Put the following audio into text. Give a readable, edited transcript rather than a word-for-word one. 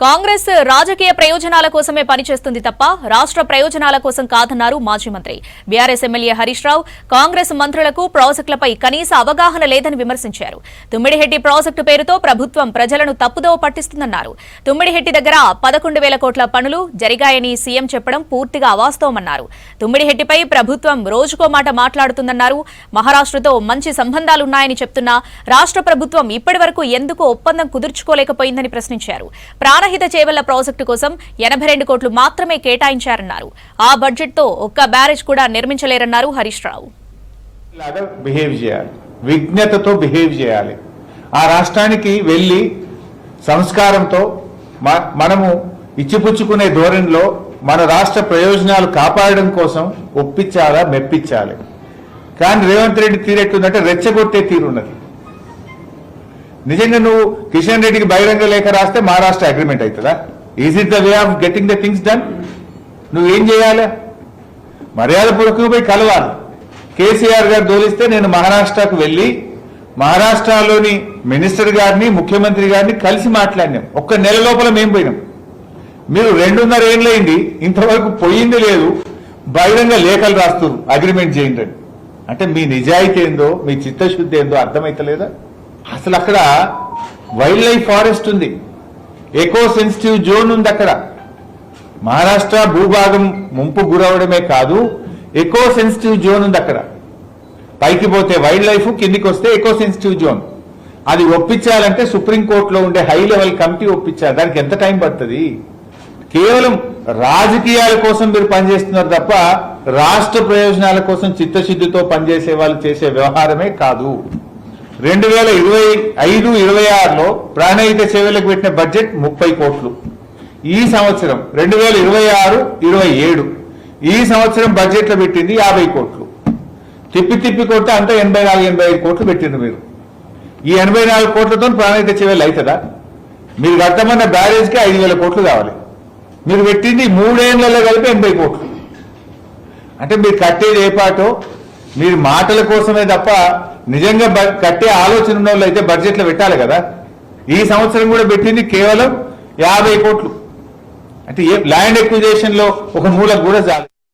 కాంగ్రెస్ రాజకీయ ప్రయోజనాల కోసమే పనిచేస్తుంది తప్ప రాష్ట్ర ప్రయోజనాల కోసం కాదన్నారు మాజీ మంత్రి బీఆర్ఎస్ ఎమ్మెల్యే హరీష్ రావు. కాంగ్రెస్ మంత్రులకు ప్రాజెక్టులపై కనీస అవగాహన లేదని విమర్శించారు. తుమ్మిడిహెట్టి ప్రాజెక్టు పేరుతో ప్రభుత్వం ప్రజలను తప్పుదోవ పట్టిస్తుందన్నారు. తుమ్మిడిహెట్టి దగ్గర 11,000 కోట్ల పనులు జరిగాయని సీఎం చెప్పడం పూర్తిగా అవాస్తవమన్నారు. తుమ్మిడిహెట్టిపై ప్రభుత్వం రోజుకో మాట మాట్లాడుతుందన్నారు. మహారాష్ట్రతో మంచి సంబంధాలున్నాయని చెప్తున్నా రాష్ట్ర ప్రభుత్వం ఇప్పటివరకు ఎందుకు ఒప్పందం కుదుర్చుకోలేకపోయిందని ప్రశ్నించారు. ప్రాణహిత చేవెళ్ల ప్రాజెక్టు కోసం 82 కోట్లు మాత్రమే కేటాయించారన్నారు. ఆ బడ్జెట్ తో ఒక్క బ్యారేజ్ కూడా నిర్మించలేరన్నారు హరీష్ రావు. విజ్ఞతతో బిహేవ్ చేయాలి. ఆ రాష్ట్రానికి వెళ్లి సంస్కారంతో మనము ఇచ్చిపుచ్చుకునే ధోరణిలో మన రాష్ట్ర ప్రయోజనాలు కాపాడడం కోసం ఒప్పించాలా, మెప్పించాలి. కానీ రేవంత్ రెడ్డి తీరెట్టుందంటే రెచ్చగొట్టే తీరున్నది. నిజంగా నువ్వు కిషన్ రెడ్డికి బహిరంగ లేఖ రాస్తే మహారాష్ట్ర అగ్రిమెంట్ అవుతుందా? Is it the way of getting the things done? నువ్వేం చేయాలి? మర్యాదపూర్వకంగా పోయి కలవాలి. కేసీఆర్ గారు దోలిస్తే నేను మహారాష్ట్రకు వెళ్ళి మహారాష్ట్రలోని మినిస్టర్ గారిని, ముఖ్యమంత్రి గారిని కలిసి మాట్లాడినాం. ఒక్క నెల లోపల మేము పోయినాం. మీరు 2.5 ఏళ్ళైంది, ఇంతవరకు పోయింది లేదు. బహిరంగ లేఖలు రాస్తారు అగ్రిమెంట్ చేయండి. అంటే మీ నిజాయితీ ఏందో, మీ చిత్తశుద్ధి ఏందో అర్థమైతలేదా? అసలు అక్కడ వైల్డ్ లైఫ్ ఫారెస్ట్ ఉంది, ఎకో సెన్సిటివ్ జోన్ ఉంది. అక్కడ మహారాష్ట్ర భూభాగం ముంపు గురవడమే కాదు, ఎకో సెన్సిటివ్ జోన్ ఉంది. అక్కడ పైకి పోతే వైల్డ్ లైఫ్, కిందికి వస్తే ఎకో సెన్సిటివ్ జోన్. అది ఒప్పించాలంటే సుప్రీంకోర్టులో ఉండే హై లెవెల్ కమిటీ ఒప్పించాలి. దానికి ఎంత టైం పడుతుంది? కేవలం రాజకీయాల కోసం మీరు పనిచేస్తున్నారు తప్ప రాష్ట్ర ప్రయోజనాల కోసం చిత్తశుద్ధితో పనిచేసే వాళ్ళు చేసే వ్యవహారమే కాదు. 2025-26లో ప్రాణహిత సేవలకు పెట్టిన బడ్జెట్ 30 కోట్లు. ఈ సంవత్సరం 2026-27 ఈ సంవత్సరం బడ్జెట్ లో పెట్టింది 50 కోట్లు. తిప్పి కొడితే అంతా 84-85 కోట్లు పెట్టింది. మీరు ఈ 84 కోట్లతో ప్రాణహిత సేవలు అవుతుందా? మీరు కట్టమన్న బ్యారేజ్కి 5,000 కోట్లు కావాలి. మీరు పెట్టింది 3 ఏళ్లలో కలిపి 80 కోట్లు. అంటే మీరు కట్టేది ఏ పాటో, మీరు మాటల కోసమే తప్ప నిజంగా కట్టే ఆలోచన ఉన్న వాళ్ళు అయితే బడ్జెట్లో పెట్టాలి కదా. ఈ సంవత్సరం కూడా పెట్టింది కేవలం 50 కోట్లు. అంటే ల్యాండ్ ఎక్విజిషన్ లో ఒక మూలకు కూడా చాలు.